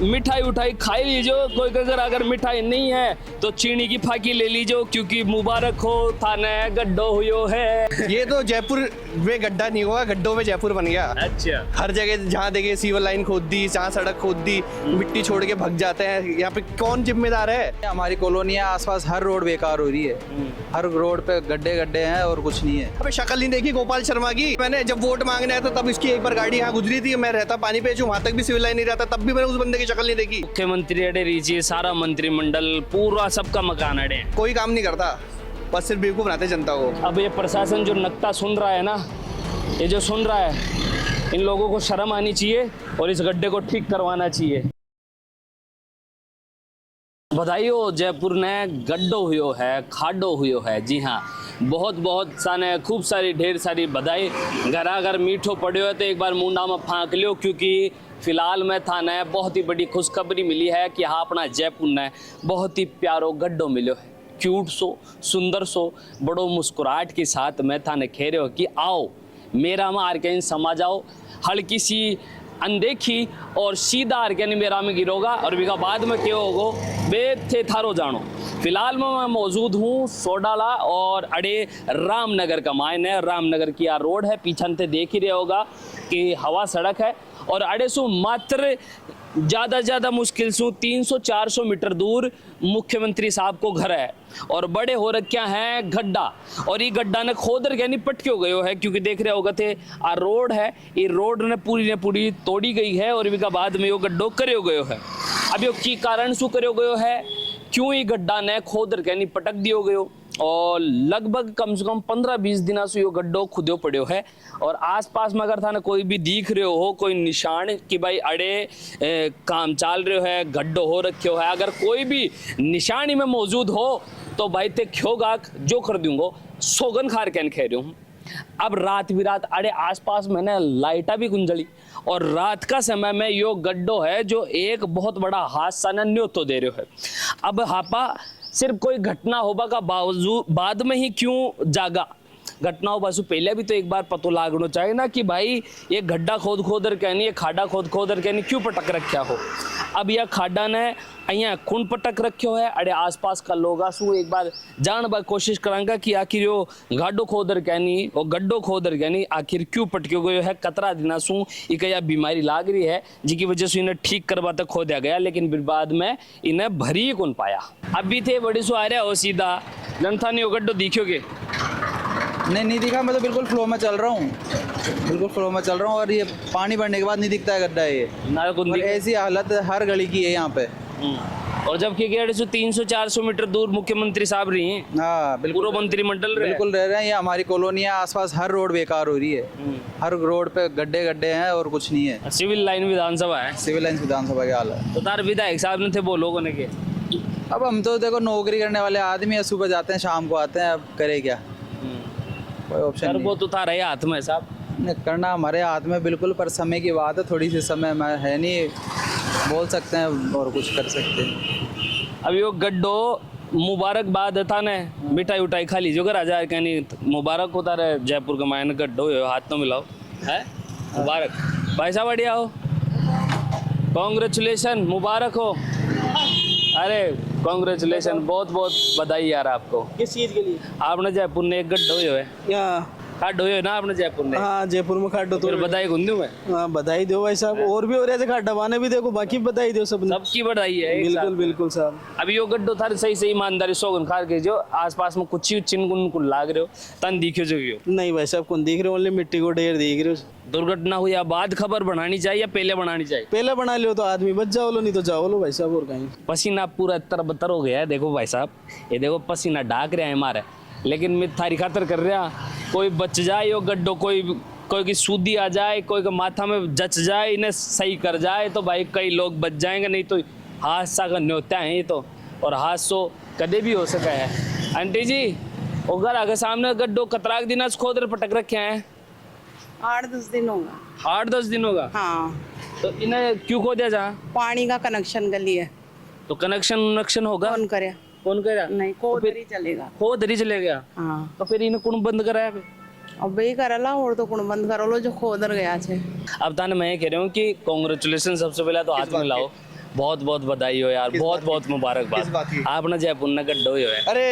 मिठाई उठाई खाई लीजिए, कोई अगर मिठाई नहीं है तो चीनी की फाकी ले लीजिए, क्योंकि मुबारक हो थाने गड्ढो हुयो है। ये तो जयपुर में गड्ढा नहीं हुआ, गड्ढों में जयपुर बन गया। अच्छा, हर जगह जहाँ देखे सीवर लाइन खोद दी, जहाँ सड़क खोद दी, मिट्टी छोड़ के भग जाते हैं। यहाँ पे कौन जिम्मेदार है? हमारी कॉलोनी है, आसपास हर रोड बेकार हो रही है, हर रोड पे गड्ढे गड्ढे हैं और कुछ नहीं है। अबे शक्ल नहीं देखी गोपाल शर्मा की? मैंने जब वोट मांगने आया था तब इसकी एक बार गाड़ी यहाँ गुजरी थी, मैं रहता पानी पे वहां तक भी सिविल लाइन नहीं रहता, तब भी मैंने उस बंदे की शक्ल नहीं देखी। मुख्यमंत्री अड़े रीजिए, सारा मंत्रिमंडल पूरा सबका मकान अड़े हैं। कोई काम नहीं करता, बस सिर्फ बेवकूफ बनाते जनता को। अब ये प्रशासन जो नक्ता सुन रहा है ना, ये जो सुन रहा है, इन लोगों को शर्म आनी चाहिए और इस गड्ढे को ठीक करवाना चाहिए। बधाई हो, जयपुर ने गड्ढो हुयो है, खाडो हुयो है। जी हाँ, बहुत बहुत साने खूब सारी ढेर सारी बधाई। घर अगर मीठो पड़े हो तो एक बार मुंडा में फाँक लियो, क्योंकि फिलहाल में थाने बहुत ही बड़ी खुशखबरी मिली है कि हाँ, अपना जयपुर ने बहुत ही प्यारो गड्ढो मिलो है। क्यूट सो, सुंदर सो, बड़ो मुस्कुराहट के साथ मैं थाने कह रहे हो कि आओ मेरा में आर्केन समा जाओ। हल्की सी अनदेखी और सीधा आर्केन मेरा में गिरोगा और बिका बाद में क्या होगो बे थे थारो जानो। फिलहाल में मैं मौजूद हूँ सोडाला और अड़े रामनगर का मायने। रामनगर की यह रोड है, पीछे से देख ही रहे होगा कि हवा सड़क है और अड़े सु मात्र ज़्यादा मुश्किल सु 300-400 मीटर दूर मुख्यमंत्री साहब को घर है और बड़े हो रखे हैं गड्ढा। और ये गड्ढा ने खोदर के नहीं पटक्यो गयो है, क्योंकि देख रहे होगा थे आ रोड है, ये रोड ने पूरी तोड़ी गई है और इसका बाद में वो गड्ढो करो गयो है। अब यो की कारण शू करो गयो है, क्यों ये गड्ढा ने खोदर के नहीं पटक दियो गयो और लगभग कम से कम 15-20 दिना से यो गड्ढो खुदो पड़ो है। और आसपास में अगर था ना कोई भी दिख रहे हो, कोई निशान कि भाई अड़े काम चाल रहे है, गड्ढो हो रखे है, अगर कोई भी निशानी में मौजूद हो तो भाई ते क्यों जो कर दूंगो सोगन खार कैन कह रही हूँ। अब रात बिरात अड़े आसपास मैंने लाइटा भी गुंजली और रात का समय में यो गड्ढो है जो एक बहुत बड़ा हादसा न न्योतो दे रहे है। अब हापा सिर्फ कोई घटना होबा का बावजूद बाद में ही क्यों जागा, घटना हो बसु पहले भी तो एक बार पतो लागनो चाहिए ना कि भाई ये गड्ढा खोद कहनी, ये खाडा खोद कहनी क्यों पटक रखा हो। अब यह खाडा ने अहिया खून पटक रखो है। अड़े आसपास का लोग आसू एक बार जान बा कोशिश करांगा कि आखिर यो गाडो खोदर कहनी और गड्ढो खोदर कहनी आखिर क्यों पटक्यो गयो है। कतरा दिना सू एक या बीमारी लाग रही है जिसकी वजह से इन्हें ठीक करवा तक खोदा गया, लेकिन बाद में इन्हें भरी ही कौन पाया। अभी थे बड़ी सो आ रहा हो सीधा जनता ने गड्ढो दिखोगे? नहीं दिखा, मैं तो बिल्कुल फ्लो में चल रहा हूँ, बिल्कुल फ्लो में चल रहा हूँ और ये पानी बढ़ने के बाद नहीं दिखता है गड्ढा ये ना। ऐसी हालत हर गली की है यहाँ पे। और जबकि 300-400 मीटर दूर मुख्यमंत्री साहब रही हैं। हाँ बिल्कुल, पूरा मंत्रिमंडल बिल्कुल रह रहे हैं। ये हमारी कॉलोनी है, आसपास हर रोड बेकार हो रही है, हर रोड पे गड्ढे गड्ढे हैं और कुछ नहीं है। सिविल लाइन विधानसभा है, सिविल लाइन विधानसभा के हाल है। तो तार विधायक साहब ने थे वो लोगों ने के। अब हम तो देखो नौकरी करने वाले आदमी है, सुबह जाते हैं शाम को आते हैं, अब करे क्या, कोई ऑप्शन नहीं। वो तो था रहे हाथ में साहब, करना हमारे हाथ में बिल्कुल, पर समय की बात है, थोड़ी सी समय में है नहीं, बोल सकते हैं और कुछ कर सकते हैं। अब यो गड्ढो मुबारकबाद था ने मिठाई उठाई खा लीजिए घर आ जाए कहनी मुबारक होता रहे। जयपुर का मायने गड्ढो हाथ तो मिलाओ है, मुबारक भाई साहब, बढ़िया हो, कॉन्ग्रेचुलेशन, मुबारक हो। अरे कॉन्ग्रेचुलेशन, बहुत बहुत बधाई यार आपको। किस चीज के लिए? आपने जयपुर ने एक गड्ढो है खाडो है ना आपने जयपुर ने? हाँ जयपुर में खाडो तो बधाई गुन दूं मैं। हाँ बधाई दो भाई साहब, और भी हो रहे थे खाडा वाने भी देखो, बाकी बधाई दो सब, सबकी बधाई है। बिल्कुल बिल्कुल साहब। अभी यो गड्ढो था सही ईमानदारी सोगन खार के जो आसपास में कुछ चिन्ह कुल लाग रहे हो तन दिखे जो नहीं भाई साहब कौन दिख रहे हो, ओनली मिट्टी को ढेर दिख रहे हो। दुर्घटना हुई या बाद खबर बनानी चाहिए या पहले बनानी चाहिए? पहले बना लियो तो आदमी बच जाओ लो, नहीं तो जाओ लो भाई साहब। और कहीं पसीना पूरा तरबतर हो गया है, देखो भाई साहब, ये देखो पसीना ढाक रहा है हमारे, लेकिन मैं थारी खातर कर रहा कोई बच जाए यो गड्ढो, कोई की सूदी आ जाए, कोई का माथा में जच जाए, इन्हें सही कर जाए तो भाई कई लोग बच जाएंगे, नहीं तो हादसा का न्योता है ये तो, और हादसों कदे भी हो सका है। आंटी जी वो घर आगे सामने गड्ढो कतराक दिन खोद पटक रखे हैं? 8-10 दिन होगा। 8-10 दिन होगा? हाँ। तो इन्हें क्यों खोदा जा? पानी का कनेक्शन गली है तो कनेक्शन होगा? कौन करे? नहीं खोदर ही चलेगा। खोदर ही चलेगा? हाँ। तो फिर इन्हें कौन बंद कराया? अब वही करला और तो कौन बंद करो लो जो खोदर गया छे। अब ताने मैं कह रहा हूँ कि कांग्रेचुलेशन, सबसे पहले तो हाथ मिलाओ। बहुत बहुत बधाई हो यार, बहुत बहुत किस मुबारकबाद। बात की? आप ना जयपुर ना गड्ढो हो है। अरे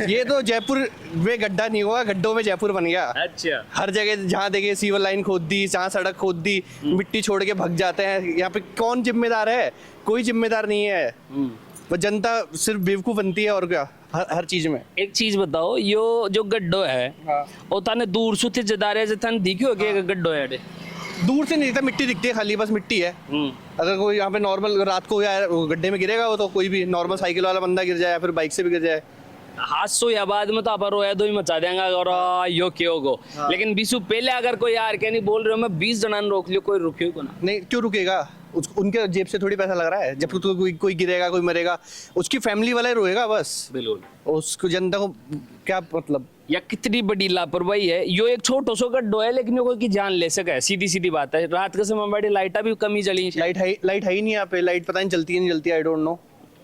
ये तो जयपुर में गड्ढा नहीं हुआ, गड्ढों में जयपुर बन गया। अच्छा, हर जगह जहाँ देखे सीवर लाइन खोद दी, जहाँ सड़क खोद दी, मिट्टी छोड़ के भग जाते हैं। यहाँ पे कौन जिम्मेदार है? कोई जिम्मेदार नहीं है। वो जनता सिर्फ बेवकूफ बनती है और क्या, हर चीज में। एक चीज बताओ, यो जो गड्ढो है हाँ। वो ताने दूर सुथे जदारे जतन दिखियो के गड्ढो है अड़े? दूर से नहीं दिखता, मिट्टी दिखती है खाली, बस मिट्टी है। अगर कोई यहाँ पे नॉर्मल रात को या गड्ढे में गिरेगा वो, तो कोई भी नॉर्मल साइकिल वाला बंदा गिर जाए या फिर बाइक से भी गिर जाए। हादसों या बाद में तो आप रोया दो ही मचा देंगे और यो क्यों गो। लेकिन बीसू पहले अगर कोई यार क्या नहीं बोल रहे हो, मैं 20 जना ने रोक लियो, कोई रुकियो को ना। नहीं, क्यों रुकेगा? उनके जेब से थोड़ी पैसा लग रहा है। जब तो कोई गिरेगा, कोई मरेगा, उसकी फैमिली वाला ही रोएगा बस। बिल्कुल। उसको जनता को क्या मतलब? या कितनी बड़ी लापरवाही है। यो एक छोटो सो गड्ढो है लेकिन यो कोई की जान ले सके, सीधी सीधी बात है। रात के समय बड़ी लाइटा भी कमी जली। लाइट है ही नहीं यहाँ पे। लाइट पता नहीं चलती है नहीं चलती, आई डोंट नो।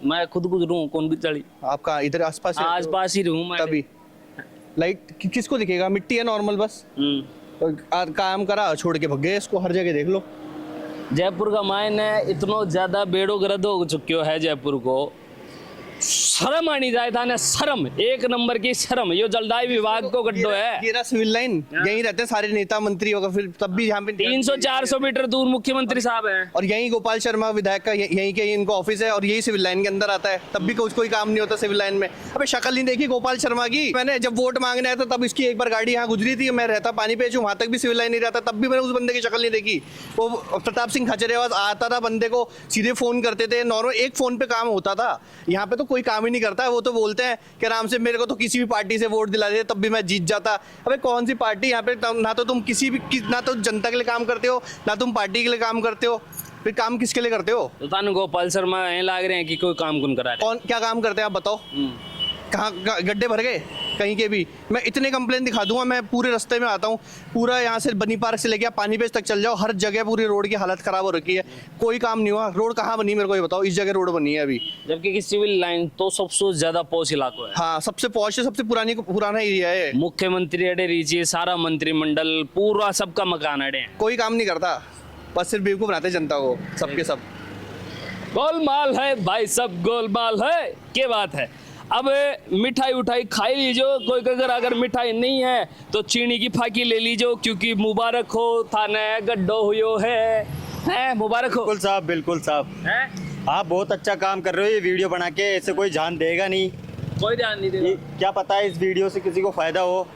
मैं खुद गुजरू हूँ, कौन भी चली। आपका इधर आसपास है? आसपास ही रहूँ मैं। तभी लाइट किसको दिखेगा? मिट्टी है नॉर्मल बस। और काम करा, छोड़ के भग गए इसको। हर जगह देख लो। जयपुर का मायने इतना ज्यादा बेड़ो गर्द हो चुक्यो है जयपुर को, शर्म आनी जाए था ना, शर्म, एक नंबर की शर्म। यो जलदाय विभाग को गड्ढो है। ये रहा सिविल लाइन, यहीं रहते हैं सारे नेता मंत्री होगा, फिर तब भी यहाँ पे 300-400 मीटर दूर मुख्यमंत्री साहब हैं। और यहीं गोपाल शर्मा विधायक का यहीं के इनको ऑफिस है, और यही सिविल लाइन के अंदर आता है। तब भी कोई काम नहीं होता सिविल लाइन में। अबे शक्ल नहीं देखी गोपाल शर्मा की? मैंने जब वोट मांगने आया था तब इसकी एक बार गाड़ी यहाँ गुजरी थी। मैं रहता पानी पे, वहां तक भी सिविल लाइन नहीं रहता, तब भी मैंने उस बंदे की शक्ल नहीं देखी। वो प्रताप सिंह खाचरियावास आता था, बंदे को सीधे फोन करते थे, नॉर्मल एक फोन पे काम होता था। यहाँ पे तो कोई काम ही नहीं करता। वो तो बोलते हैं कि आराम से मेरे को तो किसी भी पार्टी से वोट दिला दे तब भी मैं जीत जाता। अबे कौन सी पार्टी? यहाँ पे ना तो तुम ना तो जनता के लिए काम करते हो, ना तुम पार्टी के लिए काम करते हो। फिर काम किसके लिए करते हो? तो तान गोपाल शर्मा ऐ लाग रहे हैं कि कोई काम कौन करा रहे। कौन क्या काम करते हैं आप बताओ? कहाँ गड्ढे भर गए कहीं के भी? मैं इतने कंप्लेन दिखा दूंगा। मैं पूरे रास्ते में आता हूँ, पूरा यहाँ से बनी पार्क से लेके आप पानी पेज तक चल जाओ, हर जगह पूरी रोड की हालत खराब हो रखी है। कोई काम नहीं हुआ। रोड कहाँ बनी मेरे को ये बताओ? इस जगह रोड बनी है अभी, जबकि कि सिविल लाइन तो सबसे ज्यादा पॉश इलाको है। हाँ, सबसे पॉश है, सबसे पुराना एरिया है। मुख्यमंत्री अड़े रीची, सारा मंत्रिमंडल पूरा सबका मकान अड़े हैं। कोई काम नहीं करता, बस सिर्फ बेवकूफ बनाते जनता को, सबके सब। गोलमाल है भाई, सब गोलमाल है। क्या बात है? अब मिठाई उठाई खाई लीजिए। कोई अगर मिठाई नहीं है तो चीनी की फाकी ले लीजिए, क्योंकि मुबारक हो थाने गड्ढो हुयो है। मुबारक हो। बिल्कुल साहब, बिल्कुल साहब। है आप बहुत अच्छा काम कर रहे हो। ये वीडियो बना के ऐसे कोई ध्यान देगा नहीं, कोई ध्यान नहीं देगा। क्या पता है इस वीडियो से किसी को फायदा हो।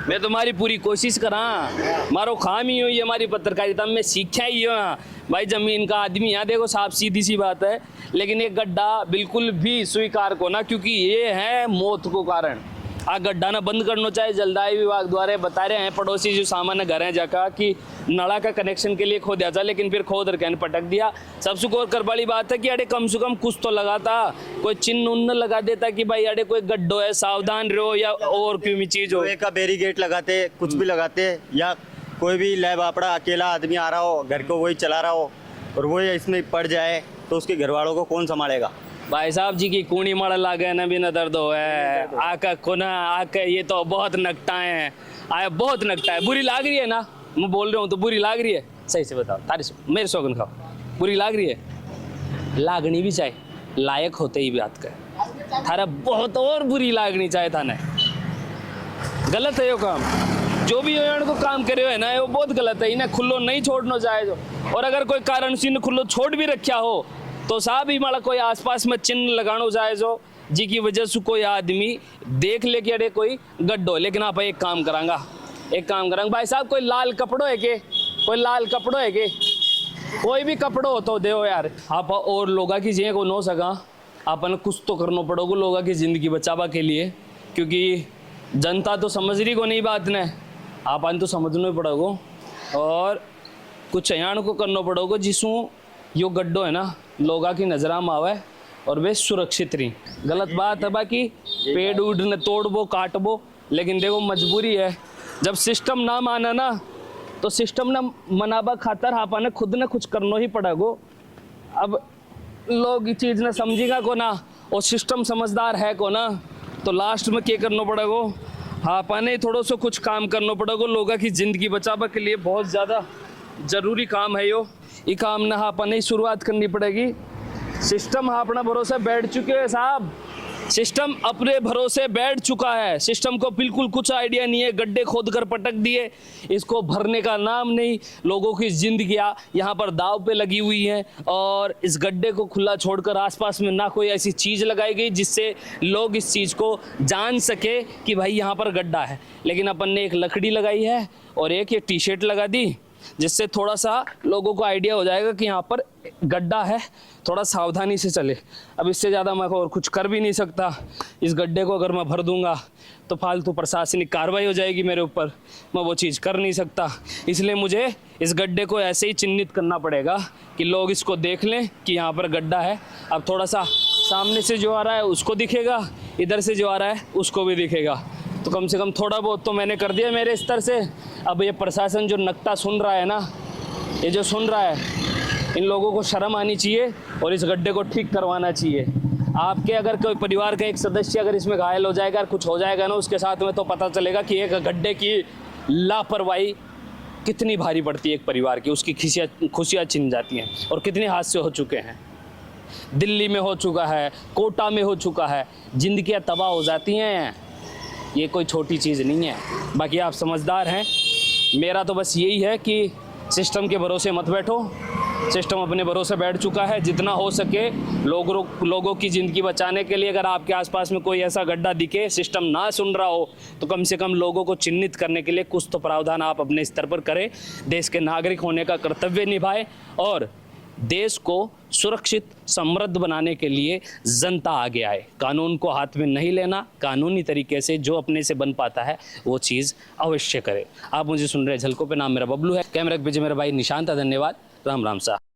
मैं तुम्हारी पूरी कोशिश करा, मारो खाम ही हो ये हमारी पत्रकारिता में सीखा ही हो भाई। जमीन का आदमी यहाँ देखो साफ सीधी सी बात है। लेकिन ये गड्ढा बिल्कुल भी स्वीकार को ना, क्योंकि ये है मौत को कारण। आ गड्ढा ना बंद करना चाहे। जलदाय विभाग द्वारा बता रहे हैं पड़ोसी जो सामान्य घर है जाका कि नला का कनेक्शन के लिए खोदा था, लेकिन फिर खोद कर पटक दिया। सबसे और कर बड़ी बात है कि अरे कम से कम कुछ तो लगाता, कोई चिन्ह उन्न लगा देता कि भाई अरे कोई गड्ढो है, सावधान रहो, या और क्यों भी चीज हो। एक का बैरिकेड लगाते, कुछ भी लगाते, या कोई भी लैब आपड़ा अकेला आदमी आ रहा हो, घर को वही चला रहा हो और वही इसमें पड़ जाए तो उसके घर वालों को कौन संभालेगा? भाई साहब जी की कूणी मड़ लागे न भी न दर्द हो है। आका खुना आके ये तो बहुत नकटाए हैं, आया बहुत नकटा है। बुरी लाग रही है ना? मैं बोल रहा हूँ तो बुरी लाग रही है? सही से बताओ, तारी मेरे शौकन खाओ, बुरी लाग रही है? लागनी भी चाहे, लायक होते ही बात का थारा बहुत और बुरी लागनी चाहे था ना। गलत है यो काम, जो भी को काम करे हुए ना वो बहुत गलत है। इन्हें खुल्लो नहीं छोड़ना चाहे जो। और अगर कोई कारण से इन्हें खुल्लो छोड़ भी रखा हो तो साहब ही माला कोई आसपास में चिन्ह लगाना चाहे जो, जी की वजह से कोई आदमी देख ले कि अरे कोई गड्ढो। लेकिन आप एक काम करांगा भाई साहब, कोई लाल कपड़ो है के? कोई लाल कपड़ो है के? कोई भी कपड़ो हो तो दो यार। आप और लोगा की जिये को नो सका, अपन कुछ तो करना पड़ोगे लोगा की जिंदगी बचावा के लिए, क्योंकि जनता तो समझ रही को नहीं बात ने, आपन तो समझना ही पड़ोगे और कुछ यहाँ को करना पड़ोगे जिसमें यो गड्ढो है ना लोगा की नजरा में आवे और वे सुरक्षित रही। गलत बात है बाकी पेड़ उड़ ने तोड़बो काटबो, लेकिन देखो मजबूरी है। जब सिस्टम ना माना ना तो सिस्टम ना मनाबा खातर आपा ने खुद ने कुछ करना ही पड़ेगो। अब लोग ये चीज ने समझेगा को ना और सिस्टम समझदार है को ना, तो लास्ट में क्या करना पड़ेगो? आपा ने थोड़ा सा कुछ काम करना पड़ेगो लोगों की जिंदगी बचाने के लिए। बहुत ज़्यादा जरूरी काम है यो। ये काम ना आपा ने शुरुआत करनी पड़ेगी। सिस्टम अपना भरोसे बैठ चुके हैं साहब, सिस्टम अपने भरोसे बैठ चुका है। सिस्टम को बिल्कुल कुछ आइडिया नहीं है, गड्ढे खोद कर पटक दिए, इसको भरने का नाम नहीं। लोगों की जिंदगियां यहाँ पर दाव पे लगी हुई हैं और इस गड्ढे को खुला छोड़कर आसपास में ना कोई ऐसी चीज़ लगाई गई जिससे लोग इस चीज़ को जान सके कि भाई यहाँ पर गड्ढा है। लेकिन अपन ने एक लकड़ी लगाई है और एक ये टी शर्ट लगा दी, जिससे थोड़ा सा लोगों को आइडिया हो जाएगा कि यहाँ पर गड्ढा है, थोड़ा सावधानी से चले। अब इससे ज़्यादा मैं और कुछ कर भी नहीं सकता। इस गड्ढे को अगर मैं भर दूंगा तो फालतू प्रशासनिक कार्रवाई हो जाएगी मेरे ऊपर, मैं वो चीज़ कर नहीं सकता। इसलिए मुझे इस गड्ढे को ऐसे ही चिन्हित करना पड़ेगा कि लोग इसको देख लें कि यहाँ पर गड्ढा है। अब थोड़ा सा सामने से जो आ रहा है उसको दिखेगा, इधर से जो आ रहा है उसको भी दिखेगा, तो कम से कम थोड़ा बहुत तो मैंने कर दिया मेरे स्तर से। अब ये प्रशासन जो नक्ता सुन रहा है ना, ये जो सुन रहा है, इन लोगों को शर्म आनी चाहिए और इस गड्ढे को ठीक करवाना चाहिए। आपके अगर कोई परिवार का एक सदस्य अगर इसमें घायल हो जाएगा और कुछ हो जाएगा ना उसके साथ में, तो पता चलेगा कि एक गड्ढे की लापरवाही कितनी भारी पड़ती है एक परिवार की, उसकी खुशियाँ छिन जाती हैं। और कितने हादसे हो चुके हैं, दिल्ली में हो चुका है, कोटा में हो चुका है, जिंदगियाँ तबाह हो जाती हैं। ये कोई छोटी चीज़ नहीं है। बाकी आप समझदार हैं, मेरा तो बस यही है कि सिस्टम के भरोसे मत बैठो। सिस्टम अपने भरोसे बैठ चुका है। जितना हो सके लोगों की ज़िंदगी बचाने के लिए अगर आपके आसपास में कोई ऐसा गड्ढा दिखे, सिस्टम ना सुन रहा हो, तो कम से कम लोगों को चिन्हित करने के लिए कुछ तो प्रावधान आप अपने स्तर पर करें। देश के नागरिक होने का कर्तव्य निभाएं और देश को सुरक्षित समृद्ध बनाने के लिए जनता आगे आए। कानून को हाथ में नहीं लेना, कानूनी तरीके से जो अपने से बन पाता है वो चीज़ अवश्य करे। आप मुझे सुन रहे झलकों पे, नाम मेरा बबलू है, कैमरे के पीछे मेरा भाई निशांत था। धन्यवाद। राम राम साहब।